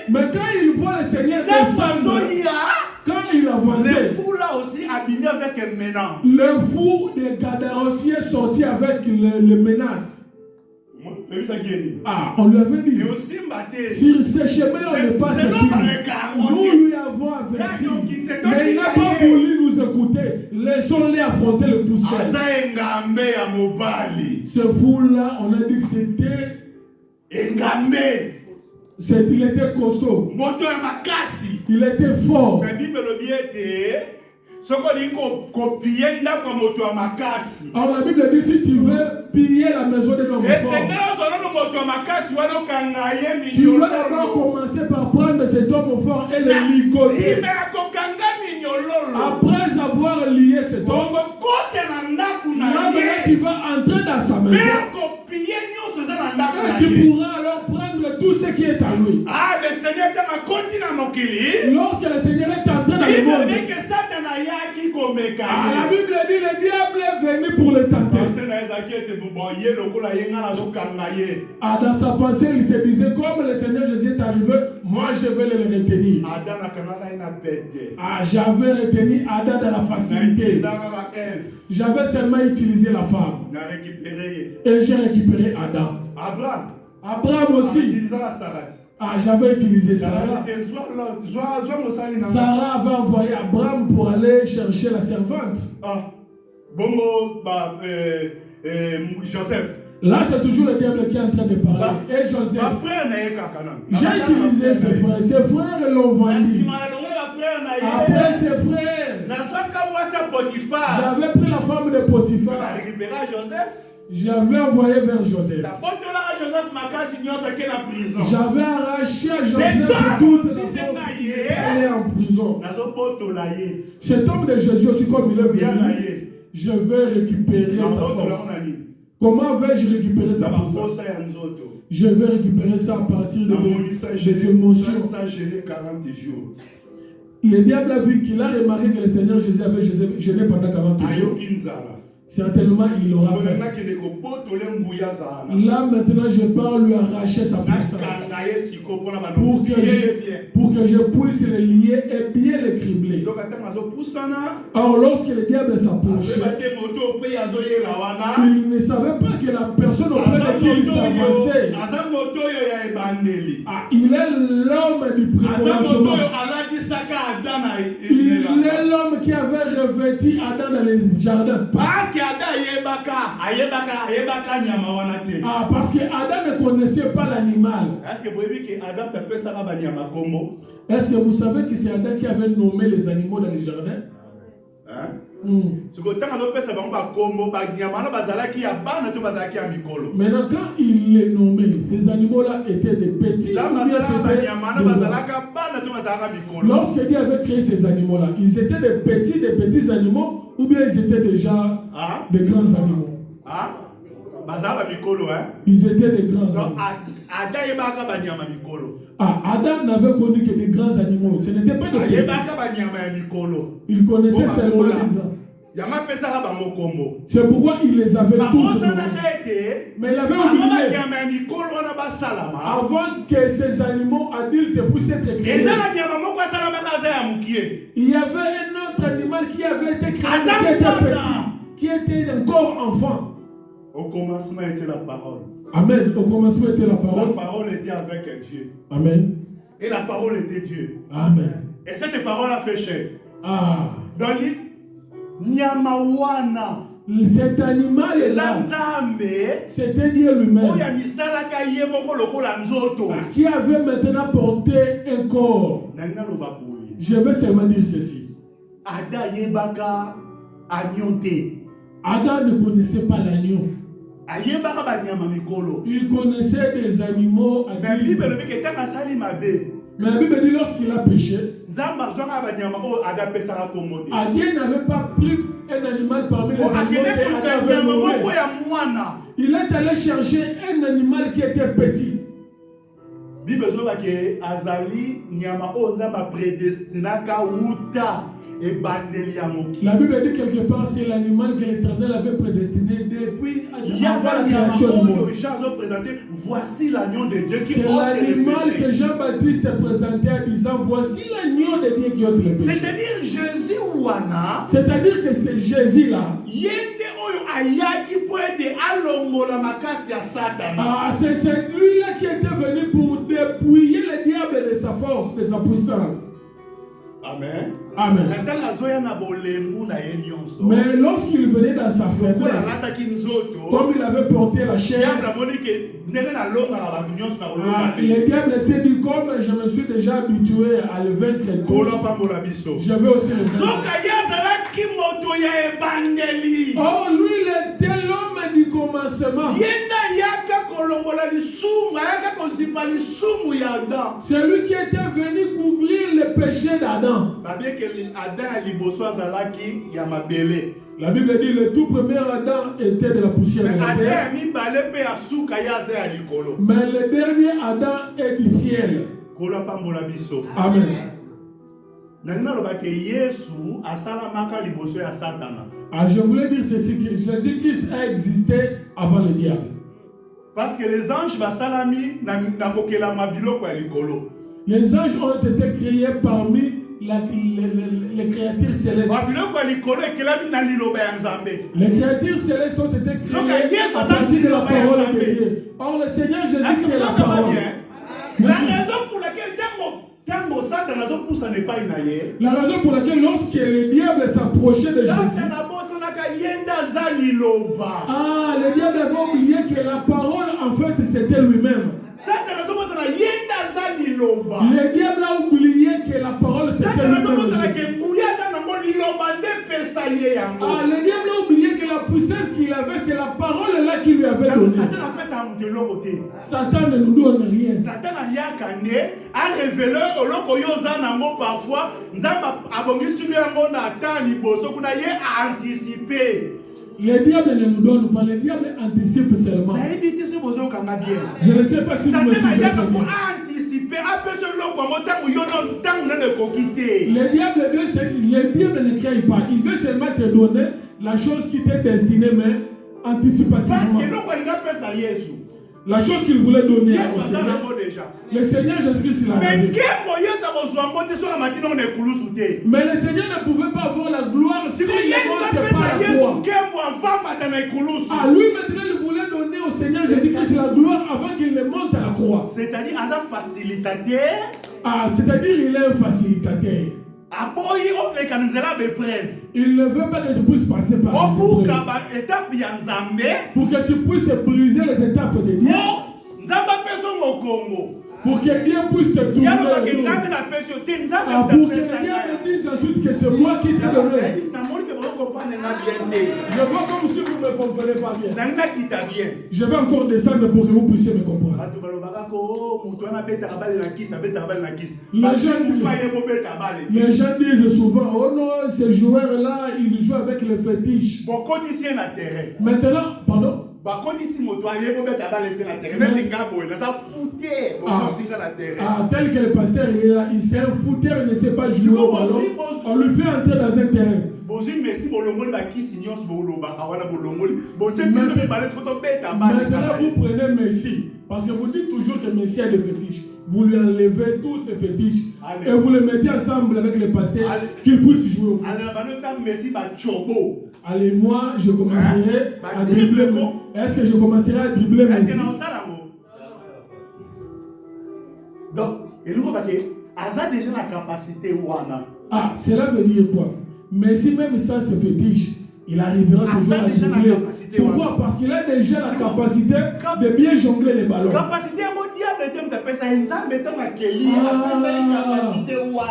Mais quand il voit le Seigneur descendre, quand il avançait, le fou là aussi abîmé avec un menace. Le fou de Gadara aussi est sorti avec les menaces. Ah, on lui avait dit. Sur ce chemin, on ne passe plus. Nous lui avons averti. Mais il n'a pas voulu nous écouter. Laissons-les affronter le fou seul. Ce fou-là, on a dit que c'était. Il était costaud. Il était fort. Alors la Bible dit si tu veux piller la maison de l'homme fort, tu dois d'abord commencer par prendre cet homme fort et le ligoter. Après avoir lié cet homme, là tu vas entrer dans sa maison. Et tu pourras alors prendre tout ce qui est à lui. Lorsque le Seigneur est entré dans le monde, la Bible dit le diable est venu pour le tenter. Dans sa pensée, il se disait comme le Seigneur Jésus est arrivé, moi je vais le retenir. J'avais retenu Adam dans la facilité. J'avais seulement utilisé la femme. Et j'ai récupéré Adam. Abraham aussi. J'avais utilisé Sarah. Sarah avait envoyé Abraham pour aller chercher la servante. Joseph. Là, c'est toujours le diable qui est en train de parler. Et Joseph. J'ai utilisé ses frères. Ses frères l'ont vendu. Après ses frères, j'avais pris la femme de Potiphar. J'avais envoyé vers Joseph. J'avais arraché à Joseph toute la force. Il est en prison. Cet homme de Jésus aussi, comme il est venu, je vais récupérer sa force. Comment vais-je récupérer sa force? Je vais récupérer ça à partir des émotions. Le diable a vu qu'il a remarqué que le Seigneur Jésus avait gêné pendant 40 jours. Certainement, il l'aura fait. Là, maintenant, je pars lui arracher sa puissance. Pour que je puisse le lier et bien le cribler. Alors, lorsque le diable s'approchait, il ne savait pas que la personne auprès de qui il s'avançait. Il est l'homme du pré-commencement. Il est l'homme qui avait revêtu Adam dans les jardins. Parce que Adam ne connaissait pas l'animal. Est-ce que vous savez que c'est Adam qui avait nommé les animaux dans les jardins? Maintenant, quand il les nommait, ces animaux-là étaient des petits. Lorsque Dieu avait créé ces animaux-là, ils étaient des petits animaux ou bien ils étaient déjà des grands animaux? Ils étaient des grands animaux. Adam n'avait connu que des grands animaux. Ce n'était pas des petits. Il connaissait seulement les grands. C'est pourquoi il les avait tous nommés. Mais il avait oublié avant que ces animaux adultes puissent être créés. Il y avait un autre animal qui avait été créé, qui était petit, qui était encore enfant. Au commencement était la parole. Amen. Au commencement était la parole. La parole était avec Dieu. Amen. Et la parole était Dieu. Amen. Et cette parole a fait chair. Donc, Nyamawana. Cet animal est là. C'était Dieu lui-même qui avait maintenant porté un corps. Je vais seulement dire ceci. Adam ne connaissait pas l'agneau. Il connaissait des animaux. Mais la Bible dit lorsqu'il a péché, Adam n'avait pas pris un animal parmi les animaux et Adam avait mangé. Il est allé chercher un animal qui était petit. La Bible dit quelque part c'est l'animal que l'Éternel avait prédestiné depuis avant la création du monde. Voici l'agneau de Dieu qui c'est l'animal que Jean-Baptiste présentait en disant voici l'agneau de Dieu qui ôte les péchés. C'est-à-dire Jésus wana. C'est-à-dire que c'est Jésus là. C'est celui-là qui était venu pour dépouiller le diable de sa force, de sa puissance. Amen. Amen. Mais lorsqu'il venait dans sa faiblesse, comme il avait porté la chair, le diable s'est dit comme je me suis déjà habitué à le vaincre tous, je vais aussi le vaincre. Oh, lui il était l'homme du commencement. C'est lui qui était venu couvrir le péché d'Adam. La Bible dit le tout premier Adam était de la poussière de la terre. Mais le dernier Adam est du ciel. Amen. Je voulais dire ceci, que Jésus-Christ a existé avant le diable. Parce que les anges les anges ont été créés parmi les créatures célestes. Les créatures célestes ont été créées à partir de la parole de Dieu. Or le Seigneur Jésus c'est la parole. La raison pour laquelle la raison pour laquelle lorsque le diable s'approchait de Jésus, le diable avait oublié que la parole en fait c'était lui-même. Le diable a oublié que la parole c'était lui-même. Le diable a oublié que la puissance qu'il avait, c'est la parole là qui lui avait donné. Satan ne nous donne rien. Satan a révélé parfois, le diable ne nous donne pas, le diable anticipe seulement. Je ne sais pas si vous me suivez très bien. Le diable ne crée pas, il veut seulement te donner la chose qui t'est destinée, mais anticipativement. La chose qu'il voulait donner au Seigneur, le Seigneur Jésus-Christ l'a donné. Mais le Seigneur ne pouvait pas avoir la gloire s'il ne montait pas la croix. Lui maintenant il voulait donner au Seigneur Jésus-Christ la gloire avant qu'il ne monte à la croix. C'est-à-dire il est un facilitateur. Il ne veut pas que tu puisses passer par les épreuves. Pour que tu puisses briser les étapes de Dieu. Pour que Dieu puisse te tourner le dos. Pour que Dieu te dise ensuite que c'est moi qui t'ai donné. Je vois comme si vous ne me comprenez pas bien. Je vais encore descendre pour que vous puissiez me comprendre. Les gens disent souvent, oh non, ces joueurs-là, ils jouent avec les fétiches. Maintenant, pardon? Tel que le pasteur il s'est un fouteur, il ne sait pas jouer au ballon, on lui fait entrer dans un terrain. Maintenant vous prenez Messi, parce que vous dites toujours que Messi a des fétiches. Vous lui enlevez tous ces fétiches et vous les mettez ensemble avec les pasteurs qu'ils puissent jouer au foot. Allez, moi, je commencerai à dribbler. Est-ce que je commencerai à dribbler Messi? Donc, il nous a déjà la capacité. Cela veut dire quoi? Messi, même sans ses fétiches, il arrivera toujours à déjà la jongler. capacité, Pourquoi? Parce qu'il a déjà la capacité de bien jongler les ballons. Capacité mondiale,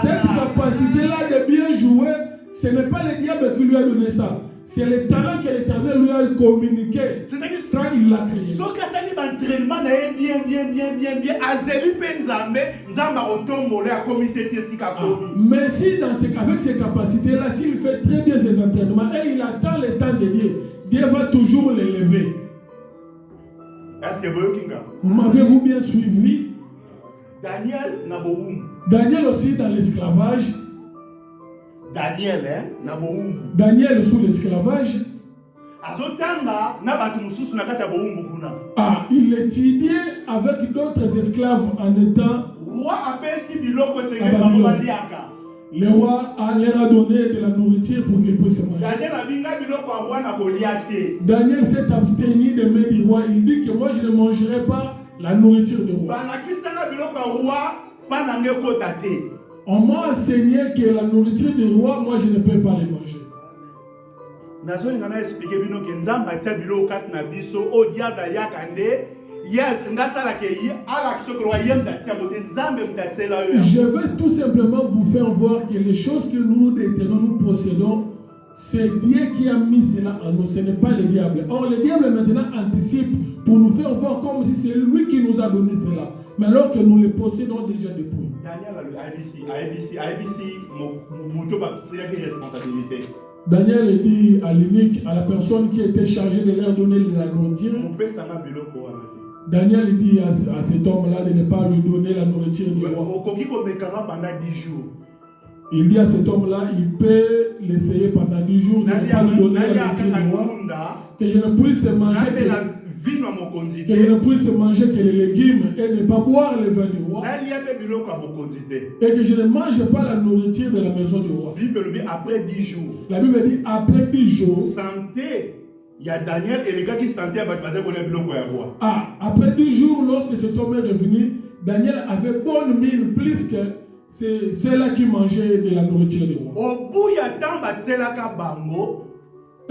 cette capacité-là de bien jouer, ce n'est pas le diable qui lui a donné ça. C'est le talent que l'Éternel lui a communiqué quand il l'a créé. Mais si avec ses capacités-là, s'il fait très bien ses entraînements et il attend le temps de Dieu, Dieu va toujours l'élever. Est-ce que vous m'avez-vous bien suivi? Daniel aussi dans l'esclavage. Daniel sous l'esclavage. Il étudiait avec d'autres esclaves en étant. Le roi leur a donné de la nourriture pour qu'ils puissent manger. Daniel s'est abstenu de main du roi. Il dit que moi je ne mangerai pas la nourriture du roi. On m'a enseigné que la nourriture du roi, moi je ne peux pas les manger. Je veux tout simplement vous faire voir que les choses que nous détenons, nous possédons, c'est Dieu qui a mis cela en nous, ce n'est pas le diable. Or, le diable maintenant anticipe pour nous faire voir comme si c'est lui qui nous a donné cela. Mais alors que nous le possédons déjà depuis. Daniel dit à l'unique, à la personne qui était chargée de leur donner la nourriture. Daniel dit à cet homme-là de ne pas lui donner la nourriture du roi. Il dit à cet homme-là, il peut l'essayer pendant 10 jours, de ne pas lui donner la nourriture du roi, que je ne puisse manger que les légumes et ne pas boire le vin du roi, et que je ne mange pas la nourriture de la maison du roi. Après 10 jours. La Bible dit après 10 jours. Santé. Il y a Daniel et les gars qui sentaient après 10 jours, lorsque cet homme est revenu, Daniel avait bonne mine plus que ceux-là qui mangeaient de la nourriture du roi.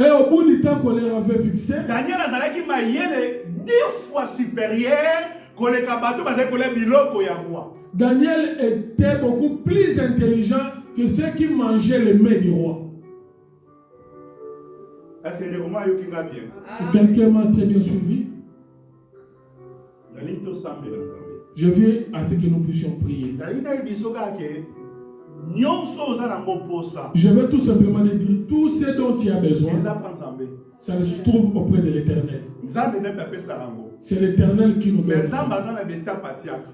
Et au bout du temps qu'on les avait fixé, Daniel a 10 fois supérieur que les kabato biloko ya roi. Daniel était beaucoup plus intelligent que ceux qui mangeaient les mets du roi. Est-ce que quelqu'un m'a très bien suivi? Je viens à ce que nous puissions prier. Je vais tout simplement dire tout ce dont tu as besoin, ça se trouve auprès de l'Éternel. C'est l'Éternel qui nous donne.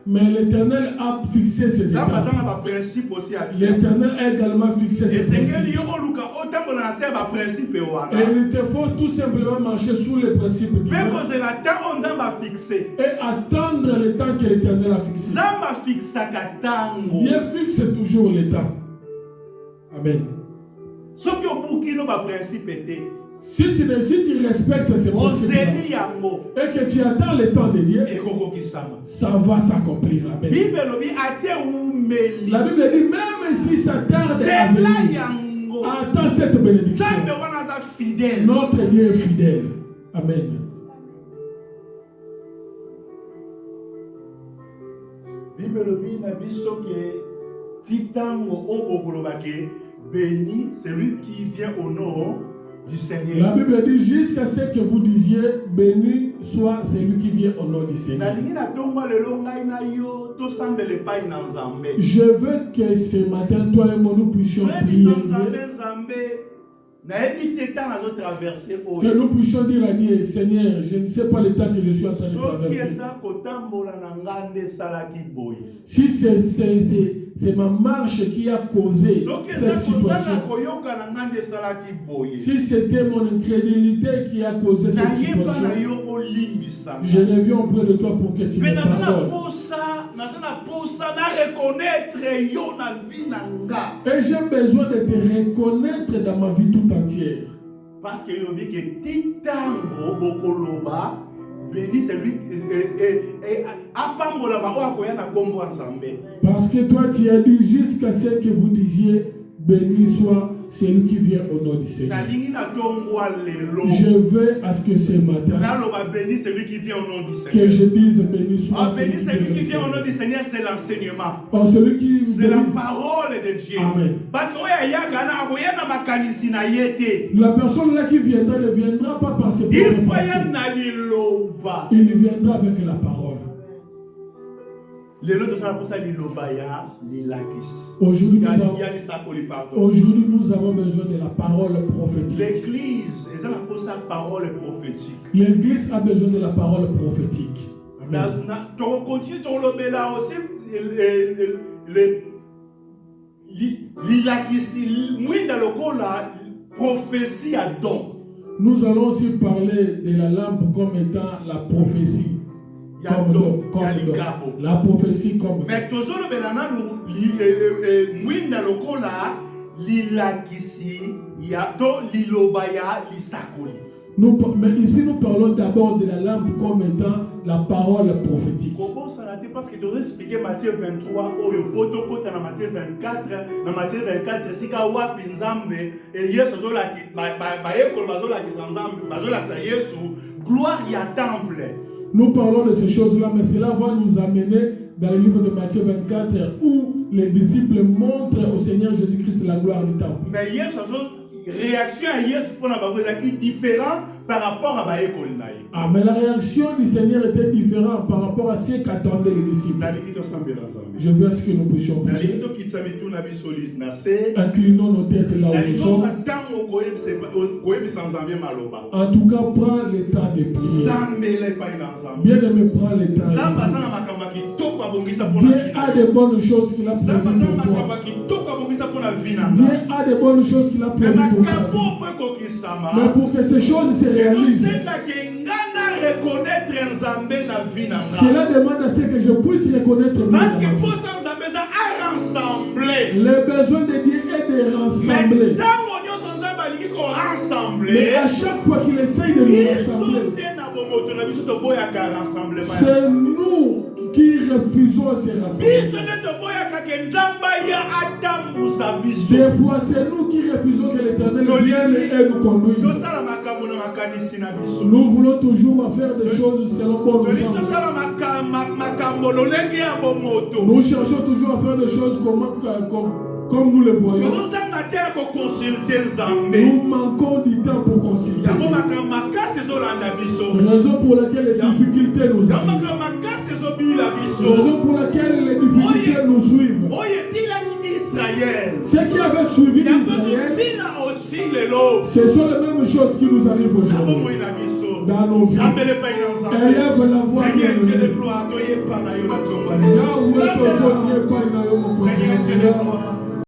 Mais l'Éternel a fixé ses étapes. L'Éternel a également fixé ses principes. Et il te faut tout simplement marcher sous les principes divins. Et attendre le temps que l'Éternel a fixé. Dieu fixe toujours le temps. Amen. Si tu respectes ces principes et que tu attends le temps de Dieu, ça va s'accomplir. Amen. La Bible dit même si ça tarde à venir, attends cette bénédiction. Notre Dieu est fidèle. Amen. Béni celui qui vient au nom du Seigneur. La Bible dit jusqu'à ce que vous disiez béni soit celui qui vient au nom du Seigneur. Je veux que ce matin toi et moi nous puissions prier. Que nous puissions dire à Dieu, Seigneur, je ne sais pas le temps que je suis en train de traverser. Si c'est ma marche qui a causé cette situation, si c'était mon incrédulité qui a causé cette situation, je reviens auprès de toi pour que tu me pardonnes. Et j'ai besoin de te reconnaître dans ma vie tout entière. Parce que Titango Bokoloba béni celui parce que toi tu as dit jusqu'à ce que vous disiez béni soit celui qui vient au nom du Seigneur. nalingi na tongwa lelo Je veux à ce que ce matin, naloba béni celui qui vient au nom du que Seigneur. je dise béni soit Béni celui qui vient au nom Seigneur. du Seigneur, c'est l'enseignement. Oh, celui qui C'est la parole de Dieu. Amen. Parce que La personne là qui viendra ne viendra pas par ses il faut paroles. Il viendra avec la parole. Aujourd'hui, nous avons besoin de la parole prophétique. L'église, c'est la parole prophétique. L'église a besoin de la parole prophétique. Amen. On continue là aussi prophétie à don. Nous allons aussi parler de la lampe comme étant la prophétie. Comme don, la prophétie comme don. Mais toujours le belana mwinda lokola lilakisi ya do lilobaya lisakoli. Mais ici nous parlons d'abord de la lampe comme étant la parole prophétique. Comment ça n'a été parce que tu as expliqué Matthieu 23, Oyo poto kota na Matthieu 24, na Matthieu 24 sika wapi nzambe et Yesu zola ki ba ekolo bazola ki nzambe bazola ki Yesu gloire ya temple. Nous parlons de ces choses-là, mais cela va nous amener dans le livre de Matthieu 24 où les disciples montrent au Seigneur Jésus-Christ la gloire du temple. Mais Yesu réaction à Yesu pour la différent par rapport à Baekol. Ah, mais la réaction du Seigneur était différente par rapport à ce qu'attendaient les disciples. Je veux à ce que nous puissions prier. Inclinons nos têtes là où nous sommes. En tout cas, prends le temps de prier. Bien aimé, prends le temps de prier. Dieu a de bonnes choses qu'il a prévues pour toi. Dieu a de bonnes choses qu'il a prévues pour toi. Mais pour que ces choses se réalisent, cela demande à ce que je puisse reconnaître Dieu. Parce qu'il faut rassembler. Le besoin de Dieu est de rassembler. Mais à chaque fois qu'il essaye de nous rassembler, c'est nous qui refusons ces rassemblements. Des fois, c'est nous qui refusons que l'Éternel vienne et nous conduise. Nous voulons toujours faire des choses selon bon nous. Nous cherchons toujours à faire des choses comme nous le voyons. Nous manquons du temps pour consulter. Raison pour laquelle les difficultés nous arrivent. Raison pour laquelle les difficultés nous suivent. Ceux qui avaient suivi Israël, ce sont les mêmes choses qui nous arrivent aujourd'hui. Dans nos vies. Élève la voix de Dieu.